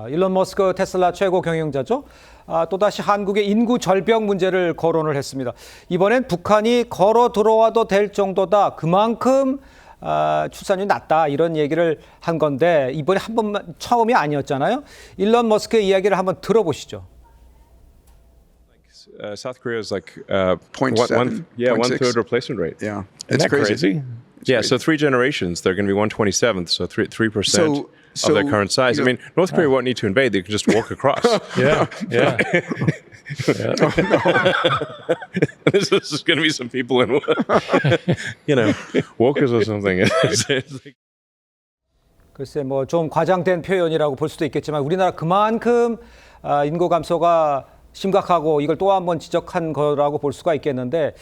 일론 머스크 테슬라 최고 경영자죠. 또다시 한국의 인구 절벽 문제를 거론을 했습니다. 이번엔 북한이 걸어 들어와도 될 정도다. 그만큼 출산율이 낮다. 이런 얘기를 한 건데 이번에 한 번만 처음이 아니었잖아요. 일론 머스크의 이야기를 한번 들어보시죠. South Korea is like 0.7, one third replacement rate. Yeah, Isn't it's that crazy. Yeah, so 3 generations, they're going to be 1/27th, so 3% of their current size. I mean, North Korea won't need to invade; they can just walk across. Yeah. This is going to be some people in, walkers or something. 글쎄 뭐 좀 과장된 표현이라고 볼 수도 있겠지만 우리나라 그만큼 인구 감소가 심각하고 이걸 또 한 번 지적한 거라고 볼 수가 있겠는데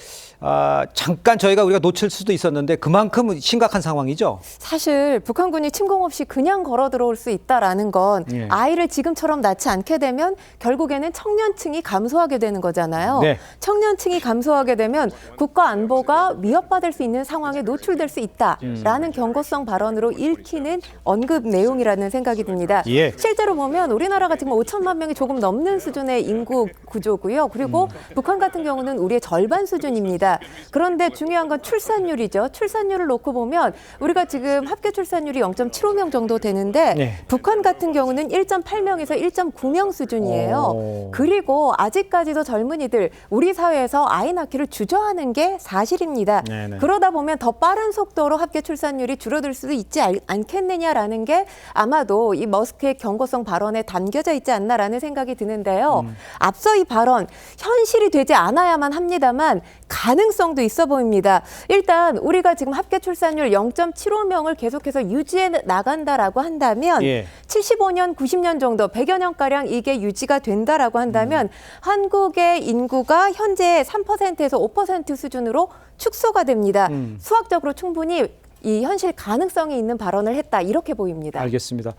잠깐 우리가 놓칠 수도 있었는데 그만큼 심각한 상황이죠. 사실 북한군이 침공 없이 그냥 걸어 들어올 수 있다라는 건 아이를 지금처럼 낳지 않게 되면 결국에는 청년층이 감소하게 되는 거잖아요. 네. 청년층이 감소하게 되면 국가 안보가 위협받을 수 있는 상황에 노출될 수 있다라는 경고성 발언으로 읽히는 언급 내용이라는 생각이 듭니다. 예. 실제로 보면 우리나라가 지금 5천만 명이 조금 넘는 수준의 인구 구조고요. 그리고 북한 같은 경우는 우리의 절반 수준입니다. 그런데 중요한 건 출산율이죠. 출산율을 놓고 보면 우리가 지금 합계 출산율이 0.75명 정도 되는데 네. 북한 같은 경우는 1.8명에서 1.9명 수준이에요. 그리고 아직까지도 젊은이들 우리 사회에서 아이 낳기를 주저하는 게 사실입니다. 네네. 그러다 보면 더 빠른 속도로 합계 출산율이 줄어들 수도 있지 않겠느냐라는 게 아마도 이 머스크의 경고성 발언에 담겨져 있지 않나라는 생각이 드는데요. 앞서 이 발언 현실이 되지 않아야만 합니다만 가능성도 있어 보입니다. 일단 우리가 지금 합계 출산율 0.75명을 계속해서 유지해 나간다라고 한다면 75년, 90년 정도 100여 년가량 이게 유지가 된다라고 한다면 한국의 인구가 현재 3%에서 5% 수준으로 축소가 됩니다. 수학적으로 충분히 이 현실 가능성이 있는 발언을 했다 이렇게 보입니다. 알겠습니다.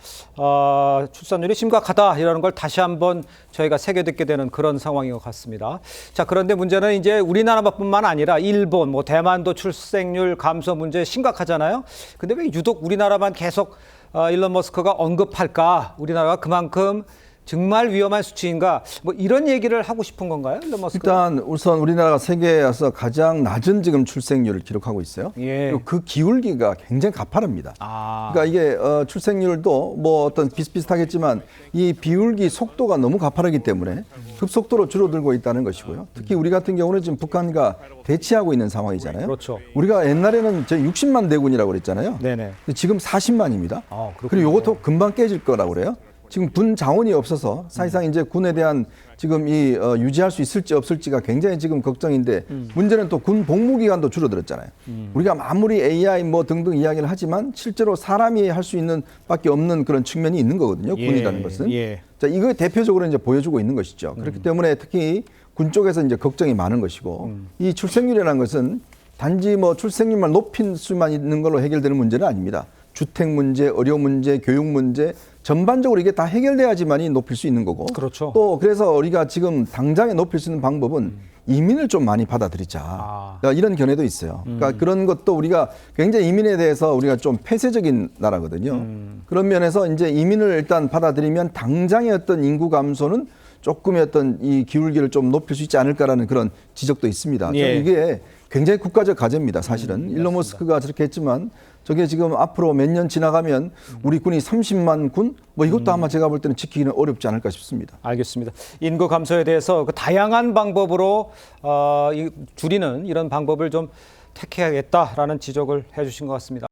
출산율이 심각하다 이라는 걸 다시 한번 저희가 새겨듣게 되는 그런 상황인 것 같습니다. 자, 그런데 문제는 이제 우리나라뿐만 아니라 일본, 대만도 출생률 감소 문제 심각하잖아요. 근데 왜 유독 우리나라만 계속 일론 머스크가 언급할까? 우리나라가 그만큼 정말 위험한 수치인가? 이런 얘기를 하고 싶은 건가요? 일론 머스크? 일단 우선 우리나라가 세계에서 가장 낮은 지금 출생률을 기록하고 있어요. 그리고 그 기울기가 굉장히 가파릅니다. 그러니까 이게 출생률도 어떤 비슷비슷하겠지만 이 비울기 속도가 너무 가파르기 때문에 급속도로 줄어들고 있다는 것이고요. 특히 우리 같은 경우는 지금 북한과 대치하고 있는 상황이잖아요. 그렇죠. 우리가 옛날에는 60만 대군이라고 그랬잖아요. 네네. 근데 지금 40만입니다. 그렇군요. 그리고 이것도 금방 깨질 거라고 그래요. 지금 군 자원이 없어서 사실상 이제 군에 대한 지금 유지할 수 있을지 없을지가 굉장히 지금 걱정인데 문제는 또 군 복무 기간도 줄어들었잖아요. 우리가 아무리 AI 등등 이야기를 하지만 실제로 사람이 할 수 있는 밖에 없는 그런 측면이 있는 거거든요. 군이라는 것은. 자, 이거 대표적으로 이제 보여주고 있는 것이죠. 그렇기 때문에 특히 군 쪽에서 이제 걱정이 많은 것이고 이 출생률이라는 것은 단지 출생률만 높인 수만 있는 걸로 해결되는 문제는 아닙니다. 주택 문제, 의료 문제, 교육 문제 전반적으로 이게 다 해결돼야지만이 높일 수 있는 거고. 그렇죠. 또 그래서 우리가 지금 당장에 높일 수 있는 방법은 이민을 좀 많이 받아들이자. 그러니까 이런 견해도 있어요. 그러니까 그런 것도 우리가 굉장히 이민에 대해서 우리가 좀 폐쇄적인 나라거든요. 그런 면에서 이제 이민을 일단 받아들이면 당장의 어떤 인구 감소는 조금의 어떤 이 기울기를 좀 높일 수 있지 않을까라는 그런 지적도 있습니다. 이게 굉장히 국가적 과제입니다. 사실은. 일론 머스크가 저렇게 했지만 저게 지금 앞으로 몇 년 지나가면 우리 군이 30만 군? 이것도 아마 제가 볼 때는 지키기는 어렵지 않을까 싶습니다. 알겠습니다. 인구 감소에 대해서 다양한 방법으로 줄이는 이런 방법을 좀 택해야겠다라는 지적을 해주신 것 같습니다.